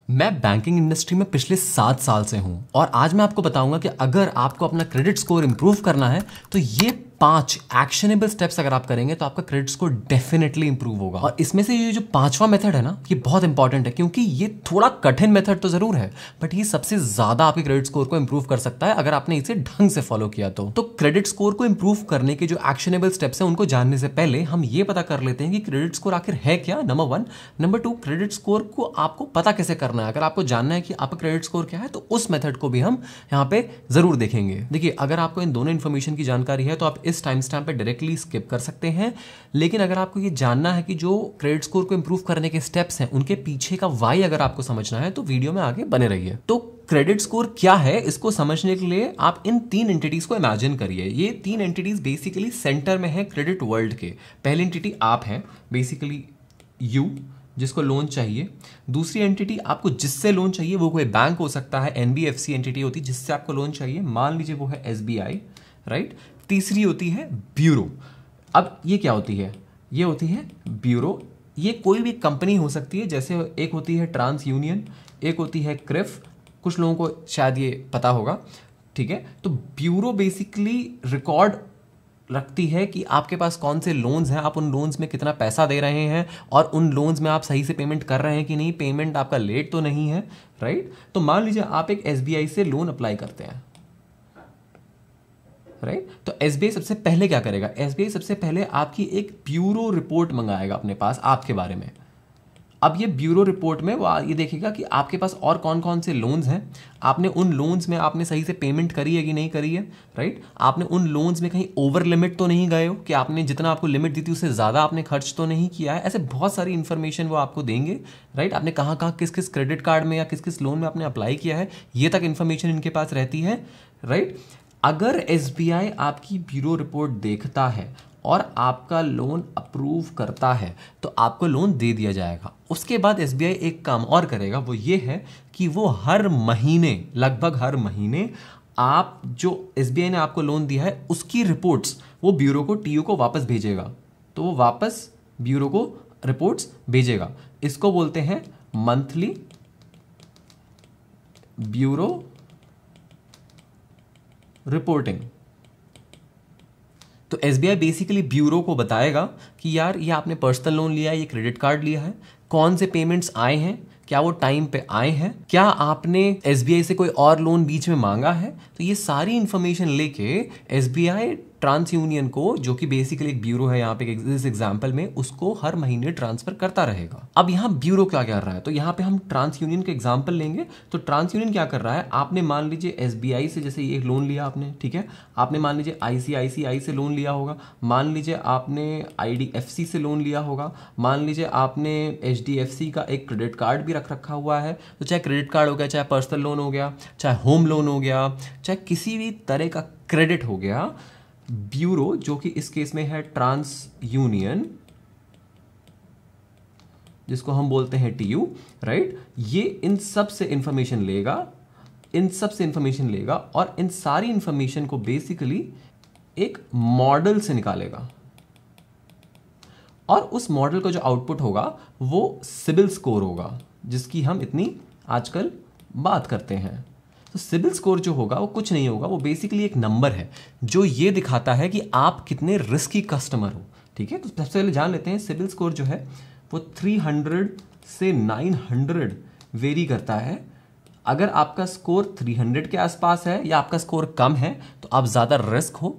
मैं banking industry में पिछले 7 साल से हूं और आज मैं आपको बताऊंगा कि अगर आपको अपना क्रेडिट स्कोर इंप्रूव करना है तो ये 5 एक्शनेबल स्टेप्स अगर आप करेंगे तो आपका क्रेडिट स्कोर डेफिनेटली इंप्रूव होगा। और इसमें से ये जो 5वां मेथड है ना, ये बहुत इंपॉर्टेंट है क्योंकि ये थोड़ा कठिन मेथड तो जरूर है बट ये सबसे ज्यादा आपके क्रेडिट स्कोर को इंप्रूव कर सकता है अगर आपने इसे ढंग से फॉलो किया तो क्रेडिट स्कोर को इंप्रूव करने के जो एक्शनेबल स्टेप्स हैं उनको जानने से पहले हम ये पता कर लेते हैं कि क्रेडिट स्कोर आखिर है क्या, नंबर 1। नंबर 2, क्रेडिट स्कोर को आपको पता कैसे करना है। अगर आपको जानना है कि आपका क्रेडिट स्कोर क्या है तो उस मेथड को भी हम यहाँ पे जरूर देखेंगे। देखिए, अगर आपको इन दोनों इन्फॉर्मेशन की जानकारी है तो आप इस टाइम स्टैम्प पे डायरेक्टली स्किप कर सकते हैं, लेकिन अगर आपको ये जानना है कि जो क्रेडिट स्कोर को इंप्रूव करने के स्टेप्स हैं उनके पीछे का वाई अगर आपको समझना है तो वीडियो में आगे बने रहिए। तो क्रेडिट स्कोर क्या है इसको समझने के लिए आप इन 3 एंटिटीज को इमेजिन करिए। ये 3 एंटिटीज बेसिकली सेंटर में है क्रेडिट वर्ल्ड के। पहली एंटिटी आप हैं, बेसिकली यू, जिसको लोन चाहिए। दूसरी एंटिटी आपको जिससे लोन चाहिए, वो कोई बैंक हो सकता है, एनबीएफसी एंटिटी होती है जिससे आपको लोन चाहिए, मान लीजिए वो है एसबीआई, राइट। तीसरी होती है ब्यूरो। अब ये क्या होती है? ये होती है ब्यूरो। ये कोई भी कंपनी हो सकती है, जैसे एक होती है ट्रांस यूनियन, एक होती है क्रिफ, कुछ लोगों को शायद ये पता होगा, ठीक है। तो ब्यूरो बेसिकली रिकॉर्ड रखती है कि आपके पास कौन से लोन्स हैं, आप उन लोन्स में कितना पैसा दे रहे हैं और उन लोन्स में आप सही से पेमेंट कर रहे हैं कि नहीं, पेमेंट आपका लेट तो नहीं है, राइट। तो मान लीजिए आप एक एसबीआई से लोन अप्लाई करते हैं, राइट। तो एसबीआई सबसे पहले क्या करेगा? एसबीआई सबसे पहले आपकी एक ब्यूरो रिपोर्ट मंगाएगा अपने पास आपके बारे में। अब ये ब्यूरो रिपोर्ट में वो ये देखेगा कि आपके पास और कौन कौन से लोन्स हैं, आपने उन लोन्स में आपने सही से पेमेंट करी है कि नहीं करी है, राइट। आपने उन लोन्स में कहीं ओवर लिमिट तो नहीं गए हो कि आपने जितना आपको लिमिट दी थी उससे ज़्यादा आपने खर्च तो नहीं किया है। ऐसे बहुत सारी इन्फॉर्मेशन वो आपको देंगे, राइट। आपने कहाँ कहाँ किस किस क्रेडिट कार्ड में या किस किस लोन में आपने अप्लाई किया है, ये तक इन्फॉर्मेशन इनके पास रहती है, राइट। अगर एसबीआई आपकी ब्यूरो रिपोर्ट देखता है और आपका लोन अप्रूव करता है तो आपको लोन दे दिया जाएगा। उसके बाद एसबीआई एक काम और करेगा, वो ये है कि वो हर महीने, लगभग हर महीने, आप जो एसबीआई ने आपको लोन दिया है उसकी रिपोर्ट्स वो ब्यूरो को, टीयू को वापस भेजेगा। तो वो वापस ब्यूरो को रिपोर्ट्स भेजेगा। इसको बोलते हैं मंथली ब्यूरो रिपोर्टिंग। तो एसबीआई बेसिकली ब्यूरो को बताएगा कि यार ये आपने पर्सनल लोन लिया है, ये क्रेडिट कार्ड लिया है, कौन से पेमेंट्स आए हैं, क्या वो टाइम पे आए हैं, क्या आपने एसबीआई से कोई और लोन बीच में मांगा है। तो ये सारी इंफॉर्मेशन लेके एसबीआई ट्रांस यूनियन को, जो कि बेसिकली एक ब्यूरो है यहाँ पे इस एग्जाम्पल में, उसको हर महीने ट्रांसफर करता रहेगा। अब यहाँ ब्यूरो क्या कर रहा है, तो यहाँ पे हम ट्रांस यूनियन का एग्जाम्पल लेंगे। तो ट्रांस यूनियन क्या कर रहा है, आपने मान लीजिए एसबीआई से जैसे ये लोन लिया आपने, ठीक है। आपने मान लीजिए आईसीआईसीआई से लोन लिया होगा, मान लीजिए आपने आईडीएफसी से लोन लिया होगा, मान लीजिए आपने एचडीएफसी का एक क्रेडिट कार्ड भी रख रखा हुआ है। तो चाहे क्रेडिट कार्ड हो गया, चाहे पर्सनल लोन हो गया, चाहे होम लोन हो गया, चाहे किसी भी तरह का क्रेडिट हो गया, ब्यूरो, जो कि इस केस में है ट्रांस यूनियन, जिसको हम बोलते हैं टीयू, राइट, ये इन सब से इंफॉर्मेशन लेगा, और इन सारी इंफॉर्मेशन को बेसिकली एक मॉडल से निकालेगा। और उस मॉडल का जो आउटपुट होगा वो सिबिल स्कोर होगा, जिसकी हम इतनी आजकल बात करते हैं। तो सिबिल स्कोर जो होगा वो कुछ नहीं होगा, वो बेसिकली एक नंबर है जो ये दिखाता है कि आप कितने रिस्की कस्टमर हो, ठीक है। तो सबसे पहले जान लेते हैं सिबिल स्कोर जो है वो 300 से 900 वेरी करता है। अगर आपका स्कोर 300 के आसपास है या आपका स्कोर कम है तो आप ज़्यादा रिस्क हो,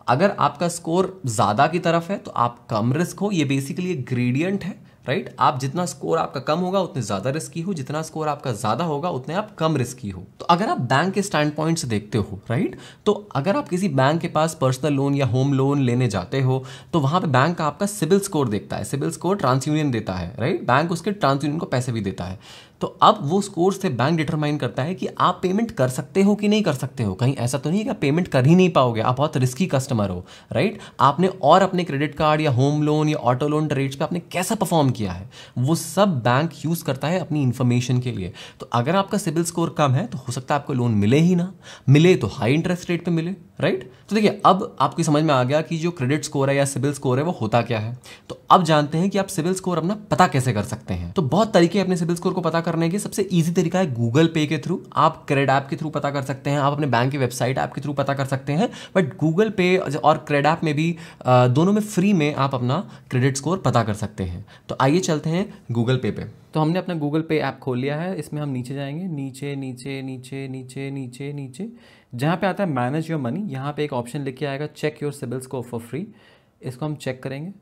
अगर आपका स्कोर ज़्यादा की तरफ है तो आप कम रिस्क हो। ये बेसिकली एक ग्रेडियंट है, राइट। आप जितना स्कोर आपका कम होगा उतने ज़्यादा रिस्की हो, जितना स्कोर आपका ज़्यादा होगा उतने आप कम रिस्की हो। तो अगर आप बैंक के स्टैंड पॉइंट से देखते हो, राइट, तो अगर आप किसी बैंक के पास पर्सनल लोन या होम लोन लेने जाते हो तो वहाँ पे बैंक आपका सिबिल स्कोर देखता है। सिबिल स्कोर ट्रांस यूनियन देता है, राइट। बैंक उसके ट्रांस यूनियन को पैसे भी देता है। तो अब वो स्कोर से बैंक डिटरमाइन करता है कि आप पेमेंट कर सकते हो कि नहीं कर सकते हो। कहीं ऐसा तो नहीं है कि आप पेमेंट कर ही नहीं पाओगे, आप बहुत रिस्की कस्टमर हो, राइट। आपने और अपने क्रेडिट कार्ड या होम लोन या ऑटो लोन रेट्स पे आपने कैसा परफॉर्म किया है, वो सब बैंक यूज करता है अपनी इंफॉर्मेशन के लिए। तो अगर आपका सिबिल स्कोर कम है तो हो सकता है आपको लोन मिले ही ना, मिले तो हाई इंटरेस्ट रेट पे मिले, राइट। तो देखिए, अब आपकी समझ में आ गया कि जो क्रेडिट स्कोर है या सिबिल स्कोर है वो होता क्या है। तो अब जानते हैं कि आप सिबिल स्कोर अपना पता कैसे कर सकते हैं। तो बहुत तरीके अपने सिबिल स्कोर को पता करने के सबसे ईजी तरीका है गूगल पे के थ्रू। आप क्रेड ऐप के थ्रू पता कर सकते हैं, आप अपने बैंक की वेबसाइट ऐप के थ्रू पता कर सकते हैं, बट गूगल पे और क्रेड ऐप में भी दोनों में फ्री में आप अपना क्रेडिट स्कोर पता कर सकते हैं। तो आइए चलते हैं गूगल पे पे। तो हमने अपना गूगल पे ऐप खोल लिया है। इसमें हम नीचे जाएंगे, नीचे नीचे नीचे नीचे नीचे नीचे, जहाँ पे आता है मैनेज योर मनी, यहाँ पे एक ऑप्शन लिख के आएगा check your CIBIL score for free. इसको हम चेक करेंगे,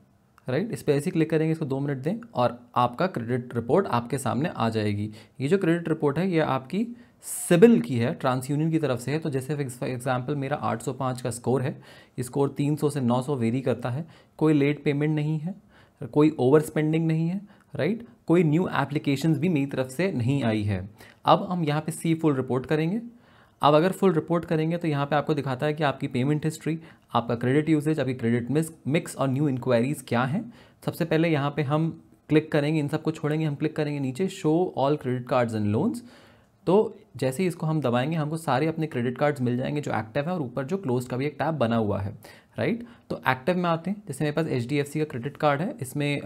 राइट। इस पर ऐसे क्लिक करेंगे, इसको 2 मिनट दें और आपका क्रेडिट रिपोर्ट आपके सामने आ जाएगी। ये जो क्रेडिट रिपोर्ट है ये आपकी सिबिल की है, ट्रांस यूनियन की तरफ से है। तो जैसे फॉर एग्जांपल मेरा 805 का स्कोर है, ये स्कोर 300 से 900 वेरी करता है। कोई लेट पेमेंट नहीं है, कोई ओवर स्पेंडिंग नहीं है, राइट। कोई न्यू एप्लीकेशंस भी मेरी तरफ से नहीं आई है। अब हम यहाँ पे सी फुल रिपोर्ट करेंगे। अब अगर फुल रिपोर्ट करेंगे तो यहाँ पे आपको दिखाता है कि आपकी पेमेंट हिस्ट्री, आपका क्रेडिट यूसेज, आपकी क्रेडिट मिक्स और न्यू इंक्वायरीज़ क्या हैं। सबसे पहले यहाँ पे हम क्लिक करेंगे, इन सबको छोड़ेंगे, हम क्लिक करेंगे नीचे show all credit cards and loans. तो जैसे ही इसको हम दबाएंगे हमको सारे अपने क्रेडिट कार्ड्स मिल जाएंगे जो एक्टिव है, और ऊपर जो क्लोज का भी एक टैब बना हुआ है, राइट। तो एक्टिव में आते हैं, जैसे मेरे पास HDFC का क्रेडिट कार्ड है, इसमें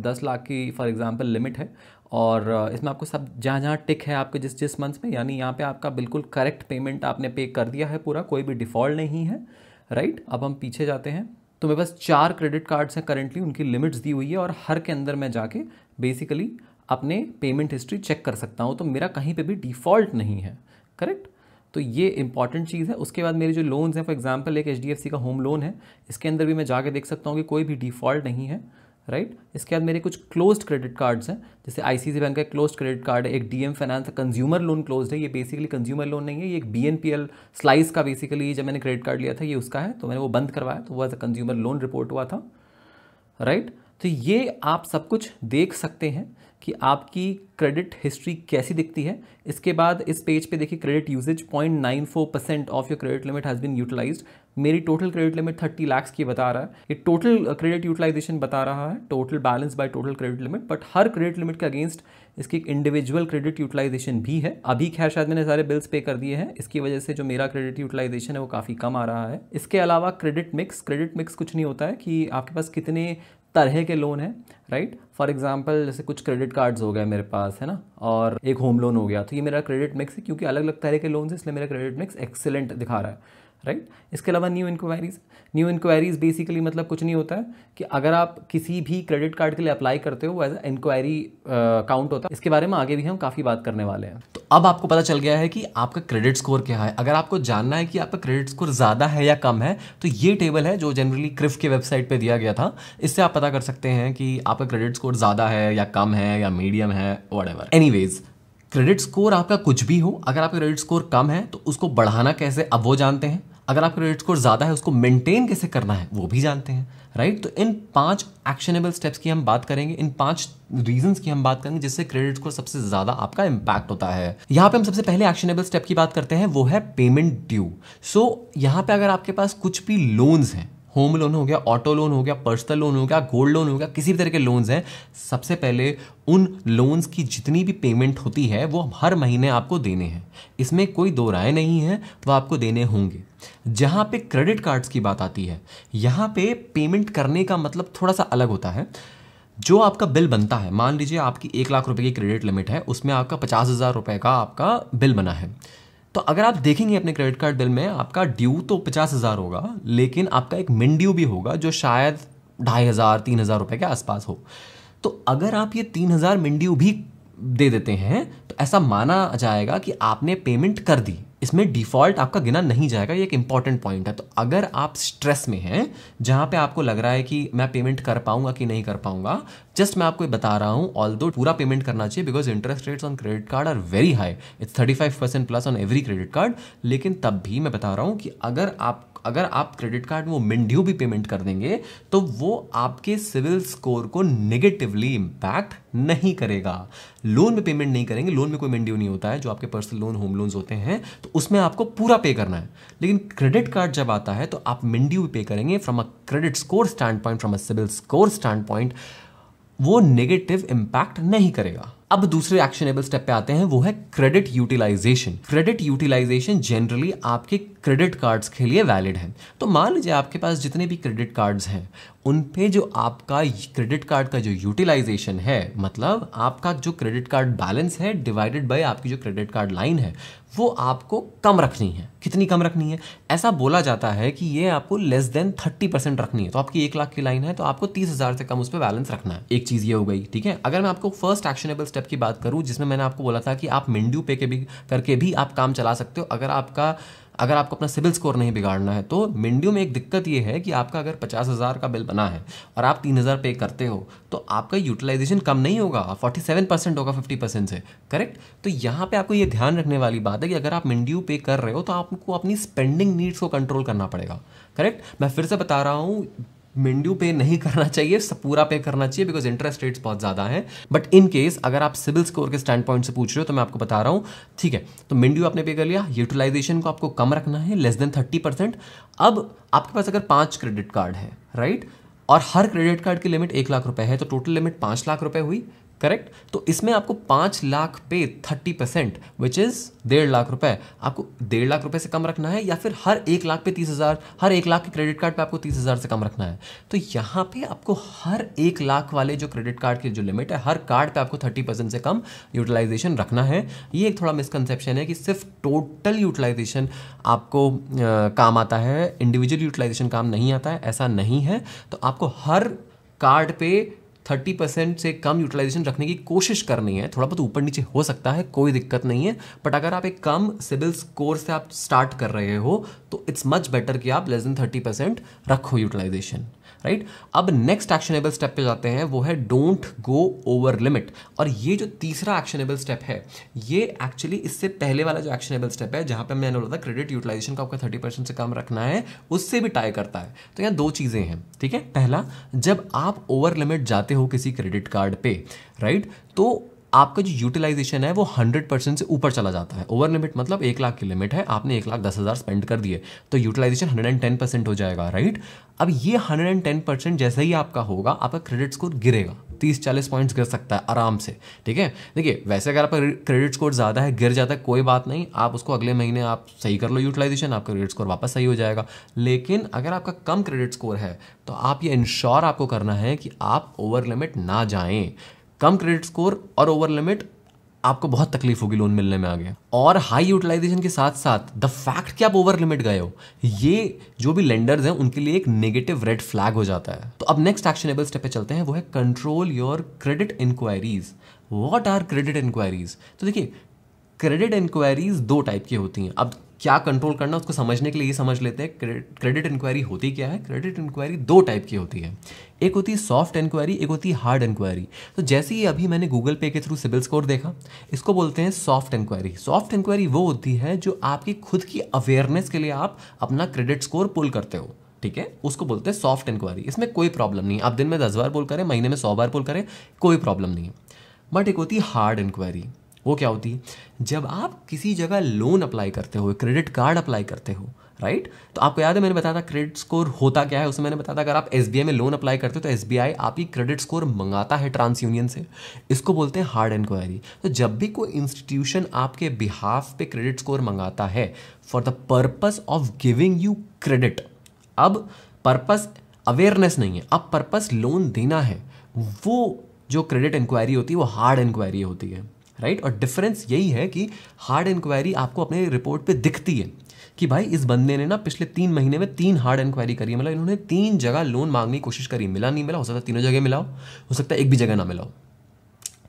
10 लाख की फॉर एग्जांपल लिमिट है, और इसमें आपको सब जहाँ जहाँ टिक है आपके जिस जिस मंथ में, यानी यहाँ पे आपका बिल्कुल करेक्ट पेमेंट आपने पे कर दिया है पूरा, कोई भी डिफ़ॉल्ट नहीं है, राइट। अब हम पीछे जाते हैं, तो मेरे पास 4 क्रेडिट कार्ड्स हैं करेंटली, उनकी लिमिट्स दी हुई है, और हर के अंदर मैं जाके बेसिकली अपने पेमेंट हिस्ट्री चेक कर सकता हूँ। तो मेरा कहीं पे भी डिफ़ॉल्ट नहीं है, करेक्ट। तो ये इंपॉर्टेंट चीज़ है। उसके बाद मेरे जो लोन्स हैं, फॉर एग्जांपल एक HDFC का होम लोन है, इसके अंदर भी मैं जाके देख सकता हूँ कि कोई भी डिफ़ॉल्ट नहीं है, राइट। इसके बाद मेरे कुछ क्लोज्ड क्रेडिट कार्ड्स हैं, जैसे ICICI बैंक का एक क्लोज्ड क्रेडिट कार्ड है, एक DM finance consumer loan closed है। ये बेसिकली कंज्यूमर लोन नहीं है, ये एक BNPL स्लाइस का बेसिकली जब मैंने क्रेडिट कार्ड लिया था ये उसका है, तो मैंने वो बंद करवाया, तो वो as a consumer loan report हुआ था, राइट। तो ये आप सब कुछ देख सकते हैं कि आपकी क्रेडिट हिस्ट्री कैसी दिखती है। इसके बाद इस पेज पे देखिए credit usage 0.94% of your credit limit has been utilized. मेरी टोटल क्रेडिट लिमिट 30 लाख की बता रहा है, ये टोटल क्रेडिट यूटिलाइजेशन बता रहा है, total balance by total credit limit, but her credit limit के अगेंस्ट इसकी एक इंडिविजुअल क्रेडिट यूटिलाइजेशन भी है। अभी खैर शायद मैंने सारे बिल्स पे कर दिए हैं, इसकी वजह से जो मेरा क्रेडिट यूटिलाइजेशन है वो काफ़ी कम आ रहा है। इसके अलावा क्रेडिट मिक्स कुछ नहीं होता है कि आपके पास कितने तरह के लोन है, राइट। फॉर एग्जांपल जैसे कुछ क्रेडिट कार्ड्स हो गए मेरे पास, है ना, और एक होम लोन हो गया, तो ये मेरा क्रेडिट मिक्स है, क्योंकि अलग अलग तरह के लोन है इसलिए मेरा क्रेडिट मिक्स एक्सेलेंट दिखा रहा है, राइट। इसके अलावा न्यू इंक्वायरीज बेसिकली मतलब कुछ नहीं होता है कि अगर आप किसी भी क्रेडिट कार्ड के लिए अप्लाई करते हो वो एज ए इंक्वायरी काउंट होता है। इसके बारे में आगे भी हम काफ़ी बात करने वाले हैं। तो अब आपको पता चल गया है कि आपका क्रेडिट स्कोर क्या है। अगर आपको जानना है कि आपका क्रेडिट स्कोर ज़्यादा है या कम है, तो ये टेबल है जो जनरली क्रिफ की वेबसाइट पे दिया गया था, इससे आप पता कर सकते हैं कि आपका क्रेडिट स्कोर ज़्यादा है या कम है या मीडियम है, व्हाटएवर। एनीवेज, क्रेडिट स्कोर आपका कुछ भी हो, अगर आपका क्रेडिट स्कोर कम है तो उसको बढ़ाना कैसे, अब वो जानते हैं। अगर आपका क्रेडिट स्कोर ज़्यादा है उसको मेंटेन कैसे करना है वो भी जानते हैं, राइट। तो इन 5 एक्शनेबल स्टेप्स की हम बात करेंगे, इन 5 रीजंस की हम बात करेंगे जिससे क्रेडिट स्कोर सबसे ज़्यादा आपका इंपैक्ट होता है। यहाँ पे हम सबसे पहले एक्शनेबल स्टेप की बात करते हैं, वो है पेमेंट ड्यू। सो यहाँ पे अगर आपके पास कुछ भी लोन्स हैं, होम लोन हो गया, ऑटो लोन हो गया, पर्सनल लोन हो गया, गोल्ड लोन हो गया, किसी भी तरह के लोन्स हैं, सबसे पहले उन लोन्स की जितनी भी पेमेंट होती है वो हर महीने आपको देने हैं, इसमें कोई दो राय नहीं है, वो आपको देने होंगे। जहाँ पे क्रेडिट कार्ड्स की बात आती है, यहाँ पे पेमेंट करने का मतलब थोड़ा सा अलग होता है। जो आपका बिल बनता है, मान लीजिए आपकी 1 लाख रुपए की क्रेडिट लिमिट है, उसमें आपका 50,000 रुपए का आपका बिल बना है, तो अगर आप देखेंगे अपने क्रेडिट कार्ड बिल में आपका ड्यू तो 50,000 होगा, लेकिन आपका एक मिन ड्यू भी होगा जो शायद 2,500-3,000 रुपए के आसपास हो। तो अगर आप ये 3,000 मिन ड्यू भी दे देते हैं तो ऐसा माना जाएगा कि आपने पेमेंट कर दी, इसमें डिफ़ॉल्ट आपका गिना नहीं जाएगा। ये एक इंपॉर्टेंट पॉइंट है। तो अगर आप स्ट्रेस में हैं, जहां पे आपको लग रहा है कि मैं पेमेंट कर पाऊंगा कि नहीं कर पाऊंगा, जस्ट मैं आपको बता रहा हूं, ऑल्दो पूरा पेमेंट करना चाहिए because interest rates on credit card are very high, it's 35% plus on every credit card. लेकिन तब भी मैं बता रहा हूं कि अगर आप क्रेडिट कार्ड में वो मिन ड्यू भी पेमेंट कर देंगे तो वो आपके सिविल स्कोर को नेगेटिवली इंपैक्ट नहीं करेगा। लोन में पेमेंट नहीं करेंगे, लोन में कोई मिन ड्यू नहीं होता है, जो आपके पर्सनल लोन, होम लोन्स होते हैं तो उसमें आपको पूरा पे करना है। लेकिन क्रेडिट कार्ड जब आता है तो आप मिन ड्यू पे करेंगे। From a credit score standpoint, from a civil score standpoint, वो नेगेटिव इंपैक्ट नहीं करेगा। अब दूसरे एक्शनेबल स्टेप पे आते हैं, वो है credit utilization. Credit utilization generally आपके क्रेडिट कार्ड्स के लिए वैलिड है। तो मान लीजिए आपके पास जितने भी क्रेडिट कार्ड्स हैं उन पे जो आपका क्रेडिट कार्ड का जो यूटिलाइजेशन है, मतलब आपका जो क्रेडिट कार्ड बैलेंस है डिवाइडेड बाय आपकी जो क्रेडिट कार्ड लाइन है, वो आपको कम रखनी है। कितनी कम रखनी है? ऐसा बोला जाता है कि ये आपको लेस देन 30% रखनी है। तो आपकी 1 लाख की लाइन है तो आपको 30,000 से कम उस पर बैलेंस रखना है। एक चीज ये हो गई, ठीक है। अगर मैं आपको फर्स्ट एक्शनेबल स्टेप की बात करूं, जिसमें मैंने आपको बोला था कि आप मिंड्यू पे के भी करके भी आप काम चला सकते हो अगर आपको अपना सिबिल स्कोर नहीं बिगाड़ना है। तो मिंड्यू में एक दिक्कत ये है कि आपका अगर 50,000 का बिल बना है और आप 3,000 पे करते हो तो आपका यूटिलाइजेशन कम नहीं होगा, 47% होगा 50% से, करेक्ट। तो यहाँ पे आपको ये ध्यान रखने वाली बात है कि अगर आप मिंड्यू पे कर रहे हो तो आपको अपनी स्पेंडिंग नीड्स को कंट्रोल करना पड़ेगा, करेक्ट। मैं फिर से बता रहा हूँ, मिंड्यू पे नहीं करना चाहिए, सब पूरा पे करना चाहिए, बिकॉज इंटरेस्ट रेट्स बहुत ज़्यादा हैं। बट इन केस अगर आप सिबिल स्कोर के स्टैंड पॉइंट से पूछ रहे हो तो मैं आपको बता रहा हूँ, ठीक है। तो मिंड्यू आपने पे कर लिया, यूटिलाइजेशन को आपको कम रखना है, लेस देन 30%। अब आपके पास अगर 5 क्रेडिट कार्ड है, राइट, और हर क्रेडिट कार्ड की लिमिट 1 लाख रुपए है, तो टोटल लिमिट 5 लाख रुपए हुई, करेक्ट। तो इसमें आपको 5 लाख पे 30% विच इज 1.5 लाख रुपए, आपको 1.5 लाख रुपए से कम रखना है, या फिर हर 1 लाख पे 30,000, हर 1 लाख के क्रेडिट कार्ड पे आपको 30,000 से कम रखना है। तो यहाँ पे आपको हर 1 लाख वाले जो क्रेडिट कार्ड की जो लिमिट है, हर कार्ड पे आपको 30% से कम यूटिलाइजेशन रखना है। ये एक थोड़ा मिसकंसेप्शन है कि सिर्फ टोटल यूटिलाइजेशन आपको काम आता है, इंडिविजुअल यूटिलाइजेशन काम नहीं आता है, ऐसा नहीं है। तो आपको हर कार्ड पे 30% से कम यूटिलाइजेशन रखने की कोशिश करनी है। थोड़ा बहुत ऊपर नीचे हो सकता है, कोई दिक्कत नहीं है, बट अगर आप एक कम सिबिल स्कोर से आप स्टार्ट कर रहे हो तो इट्स मच बेटर कि आप लेस देन 30% रखो यूटिलाइजेशन, राइट। अब नेक्स्ट एक्शनेबल स्टेप पे जाते हैं, वो है डोंट गो ओवर लिमिट। और ये जो तीसरा एक्शनेबल स्टेप है, ये एक्चुअली इससे पहले वाला जो एक्शनेबल स्टेप है, जहां पे मैंने बोला था क्रेडिट यूटिलाइजेशन को आपका 30% से कम रखना है, उससे भी टाई करता है। तो यहाँ 2 चीजें हैं, ठीक है। पहला, जब आप ओवर लिमिट जाते हो किसी क्रेडिट कार्ड पे, राइट, तो आपका जो यूटिलाइजेशन है वो 100% से ऊपर चला जाता है। ओवर लिमिट मतलब 1 लाख की लिमिट है, आपने 1,10,000 स्पेंड कर दिए, तो यूटिलाइजेशन 110% हो जाएगा, राइट। अब ये 110% जैसे ही आपका होगा, आपका क्रेडिट स्कोर गिरेगा, 30-40 पॉइंट्स गिर सकता है आराम से, ठीक है। देखिए, वैसे अगर आपका क्रेडिट स्कोर ज़्यादा है, गिर जाता है, कोई बात नहीं, आप उसको अगले महीने आप सही कर लो यूटिलाइजेशन, आपका क्रेडिट स्कोर वापस सही हो जाएगा। लेकिन अगर आपका कम क्रेडिट स्कोर है तो आप ये इंश्योर आपको करना है कि आप ओवर लिमिट ना जाएं। कम क्रेडिट स्कोर और ओवर लिमिट, आपको बहुत तकलीफ होगी लोन मिलने में आगे। और हाई यूटिलाइजेशन के साथ साथ द फैक्ट कि आप ओवर लिमिट गए हो, ये जो भी लेंडर्स हैं उनके लिए एक नेगेटिव रेड फ्लैग हो जाता है। तो अब नेक्स्ट एक्शनेबल स्टेप पे चलते हैं, वो है control your credit inquiries. What are credit inquiries? तो देखिए, क्रेडिट इंक्वायरीज 2 टाइप की होती हैं। अब क्या कंट्रोल करना उसको समझने के लिए ये समझ लेते हैं क्रेडिट इंक्वायरी होती क्या है। क्रेडिट इंक्वायरी 2 टाइप की होती है, एक होती है सॉफ्ट इंक्वायरी, एक होती है हार्ड इंक्वायरी। तो जैसे ही अभी मैंने गूगल पे के थ्रू सिबिल स्कोर देखा, इसको बोलते हैं सॉफ्ट इंक्वायरी। सॉफ्ट इंक्वायरी वो होती है जो आपकी खुद की अवेयरनेस के लिए आप अपना क्रेडिट स्कोर पुल करते हो, ठीक है, उसको बोलते हैं सॉफ्ट इंक्वायरी। इसमें कोई प्रॉब्लम नहीं है, आप दिन में 10 बार पुल करें, महीने में 100 बार पुल करें, कोई प्रॉब्लम नहीं है। बट एक होती है हार्ड इंक्वायरी। वो क्या होती है? जब आप किसी जगह लोन अप्लाई करते हो, क्रेडिट कार्ड अप्लाई करते हो, राइट, तो आपको याद है मैंने बताया था क्रेडिट स्कोर होता क्या है। उसमें मैंने बताया था अगर आप एसबीआई में लोन अप्लाई करते हो तो एसबीआई आपकी क्रेडिट स्कोर मंगाता है ट्रांस यूनियन से, इसको बोलते हैं हार्ड इंक्वायरी। तो जब भी कोई इंस्टीट्यूशन आपके बिहाफ पे क्रेडिट स्कोर मंगाता है for the purpose of giving you credit, अब पर्पस अवेयरनेस नहीं है, अब पर्पस लोन देना है, वो जो क्रेडिट इंक्वायरी होती है वो हार्ड इंक्वायरी होती है, राइट। और डिफरेंस यही है कि हार्ड इंक्वायरी आपको अपने रिपोर्ट पे दिखती है कि भाई इस बंदे ने ना पिछले 3 महीने में 3 हार्ड इंक्वायरी करी है, मतलब इन्होंने 3 जगह लोन मांगने की कोशिश करी, मिला नहीं मिला, हो सकता है तीनों जगह मिला हो सकता है एक भी जगह ना मिला हो,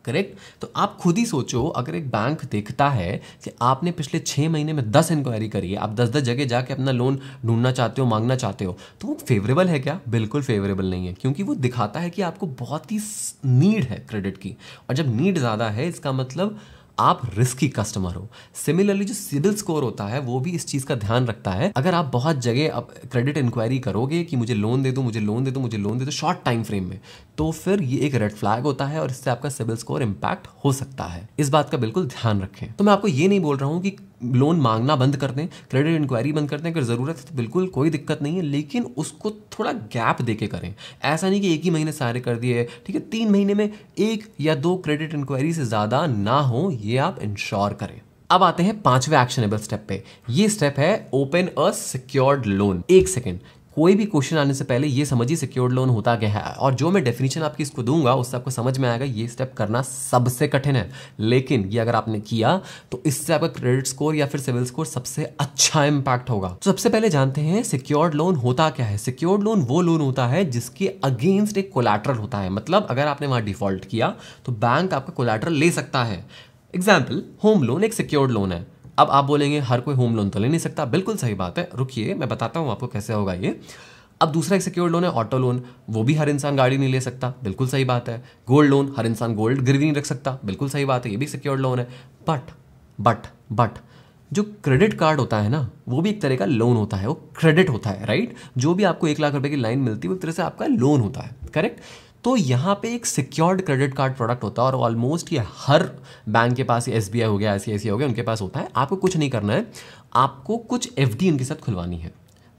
करेक्ट। तो आप खुद ही सोचो, अगर एक बैंक देखता है कि आपने पिछले 6 महीने में 10 इंक्वायरी करी है, आप 10-10 जगह जाके अपना लोन ढूंढना चाहते हो, मांगना चाहते हो, तो वो फेवरेबल है क्या? बिल्कुल फेवरेबल नहीं है, क्योंकि वो दिखाता है कि आपको बहुत ही नीड है क्रेडिट की, और जब नीड ज़्यादा है इसका मतलब आप रिस्की कस्टमर हो। सिमिलरली जो सिबिल स्कोर होता है वो भी इस चीज़ का ध्यान रखता है। अगर आप बहुत जगह अब क्रेडिट इंक्वायरी करोगे कि मुझे लोन दे दो, मुझे लोन दे दो, मुझे लोन दे दो शॉर्ट टाइम फ्रेम में, तो फिर ये एक रेड फ्लैग होता है और इससे आपका सिबिल स्कोर इंपैक्ट हो सकता है। इस बात का बिल्कुल ध्यान रखें। तो मैं आपको ये नहीं बोल रहा हूँ कि लोन मांगना बंद कर दें, क्रेडिट इंक्वायरी बंद कर दें, अगर ज़रूरत है तो बिल्कुल कोई दिक्कत नहीं है, लेकिन उसको थोड़ा गैप देके करें। ऐसा नहीं कि एक ही महीने सारे कर दिए, ठीक है, 3 महीने में 1 या 2 क्रेडिट इंक्वायरी से ज़्यादा ना हो, ये आप इंश्योर करें। अब आते हैं 5वें एक्शनेबल स्टेप पे। ये स्टेप है open a secured loan. 1 second, कोई भी क्वेश्चन आने से पहले ये समझिए सिक्योर्ड लोन होता क्या है, और जो मैं डेफिनेशन आपकी इसको दूंगा उससे आपको समझ में आएगा ये स्टेप करना सबसे कठिन है, लेकिन ये अगर आपने किया तो इससे आपका क्रेडिट स्कोर या फिर सिविल स्कोर सबसे अच्छा इंपैक्ट होगा। तो सबसे पहले जानते हैं सिक्योर्ड लोन होता क्या है। सिक्योर्ड लोन वो लोन होता है जिसके अगेंस्ट एक कोलैटरल होता है, मतलब अगर आपने वहां डिफॉल्ट किया तो बैंक आपका कोलैटरल ले सकता है। एग्जाम्पल, होम लोन एक सिक्योर्ड लोन है। अब आप बोलेंगे हर कोई होम लोन तो ले नहीं सकता, बिल्कुल सही बात है, रुकिए मैं बताता हूं आपको कैसे होगा ये। अब दूसरा एक सिक्योर्ड लोन है ऑटो लोन, वो भी हर इंसान गाड़ी नहीं ले सकता, बिल्कुल सही बात है। गोल्ड लोन, हर इंसान गोल्ड गिरवी नहीं रख सकता, बिल्कुल सही बात है, ये भी सिक्योर्ड लोन है। बट जो क्रेडिट कार्ड होता है ना, वो भी एक तरह का लोन होता है, वो क्रेडिट होता है, राइट। जो भी आपको 1 लाख रुपए की लाइन मिलती है वो एक तरह से आपका लोन होता है, करेक्ट। तो यहाँ पे एक सिक्योर्ड क्रेडिट कार्ड प्रोडक्ट होता है और ऑलमोस्ट ये हर बैंक के पास, SBI हो गया, ICICI हो गया, उनके पास होता है। आपको कुछ नहीं करना है, आपको कुछ FD उनके साथ खुलवानी है,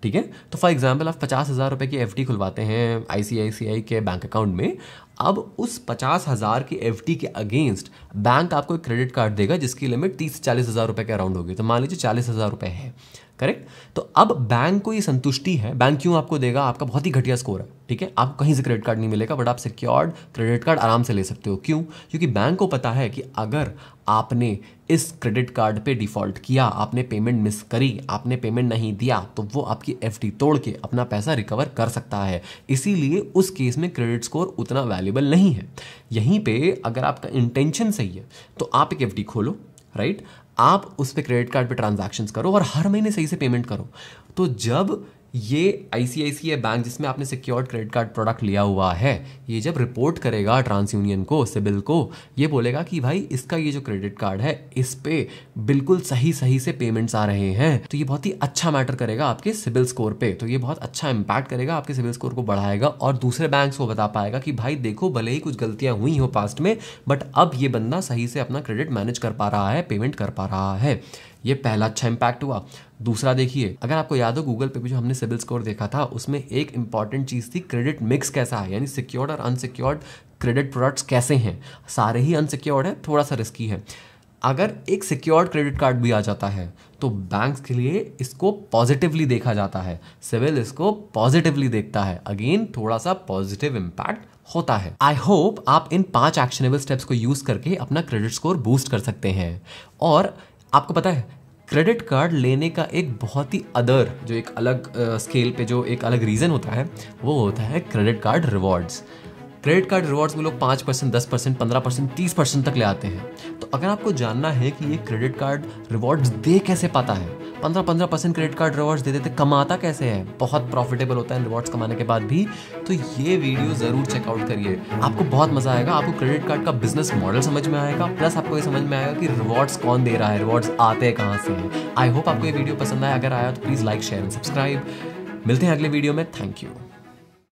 ठीक है। तो फॉर एग्जाम्पल आप 50,000 रुपए की FD खुलवाते हैं ICICI के बैंक अकाउंट में। अब उस 50,000 की FD के अगेंस्ट बैंक आपको एक क्रेडिट कार्ड देगा जिसकी लिमिट 30 से 40,000 रुपए के अराउंड होगी। तो मान लीजिए 40,000 रुपए है, करेक्ट। तो अब बैंक को ये संतुष्टि है, बैंक क्यों आपको देगा, आपका बहुत ही घटिया स्कोर है, ठीक है, आपको कहीं से क्रेडिट कार्ड नहीं मिलेगा, बट आप सिक्योर्ड क्रेडिट कार्ड आराम से ले सकते हो। क्यों? क्योंकि बैंक को पता है कि अगर आपने इस क्रेडिट कार्ड पे डिफॉल्ट किया, आपने पेमेंट मिस करी, आपने पेमेंट नहीं दिया, तो वो आपकी FD तोड़ के अपना पैसा रिकवर कर सकता है। इसीलिए उस केस में क्रेडिट स्कोर उतना वैल्यूएबल नहीं है। यहीं पे अगर आपका इंटेंशन सही है तो आप एक FD खोलो, राइट, आप उस पे क्रेडिट कार्ड पे ट्रांजैक्शंस करो और हर महीने सही से पेमेंट करो। तो जब ये ICICI बैंक जिसमें आपने सिक्योर्ड क्रेडिट कार्ड प्रोडक्ट लिया हुआ है, ये जब रिपोर्ट करेगा ट्रांस यूनियन को, सिबिल को, ये बोलेगा कि भाई इसका ये जो क्रेडिट कार्ड है इस पे बिल्कुल सही से पेमेंट्स आ रहे हैं, तो ये बहुत ही अच्छा मैटर करेगा आपके सिबिल स्कोर पे। तो ये बहुत अच्छा इंपैक्ट करेगा, आपके सिबिल स्कोर को बढ़ाएगा और दूसरे बैंक्स को बता पाएगा कि भाई देखो भले ही कुछ गलतियां हुई हो पास्ट में, बट अब ये बंदा सही से अपना क्रेडिट मैनेज कर पा रहा है, पेमेंट कर पा रहा है। ये पहला अच्छा इंपैक्ट हुआ। दूसरा देखिए, अगर आपको याद हो गूगल पे भी जो हमने सिबिल स्कोर देखा था उसमें एक इंपॉर्टेंट चीज थी क्रेडिट मिक्स कैसा है, यानी सिक्योर्ड और अनसिक्योर्ड क्रेडिट प्रोडक्ट्स कैसे हैं। सारे ही अनसिक्योर्ड है, थोड़ा सा रिस्की है। अगर एक सिक्योर्ड क्रेडिट कार्ड भी आ जाता है तो बैंक्स के लिए इसको पॉजिटिवली देखा जाता है, सिविल इसको पॉजिटिवली देखता है। अगेन थोड़ा सा पॉजिटिव इंपैक्ट होता है। आई होप आप इन 5 एक्शनेबल स्टेप्स को यूज करके अपना क्रेडिट स्कोर बूस्ट कर सकते हैं। और आपको पता है क्रेडिट कार्ड लेने का एक बहुत ही जो एक अलग स्केल पे जो एक अलग रीज़न होता है वो होता है credit card rewards. Credit card rewards में लोग 5%, 10%, 15%, 30% तक ले आते हैं। तो अगर आपको जानना है कि ये क्रेडिट कार्ड रिवॉर्ड्स दे कैसे पाता है, 15% क्रेडिट कार्ड रिवॉर्ड्स दे देते, कमाता कैसे है, बहुत प्रॉफिटेबल होता है रिवॉर्ड्स कमाने के बाद भी, तो ये वीडियो ज़रूर चेकआउट करिए, आपको बहुत मज़ा आएगा। आपको क्रेडिट कार्ड का बिजनेस मॉडल समझ में आएगा, प्लस आपको ये समझ में आएगा कि रिवॉर्ड्स कौन दे रहा है, रिवॉर्ड्स आते कहाँ से हैं। आई होप आपको ये वीडियो पसंद आया, अगर आया तो please like, share and subscribe. मिलते हैं अगले वीडियो में, थैंक यू।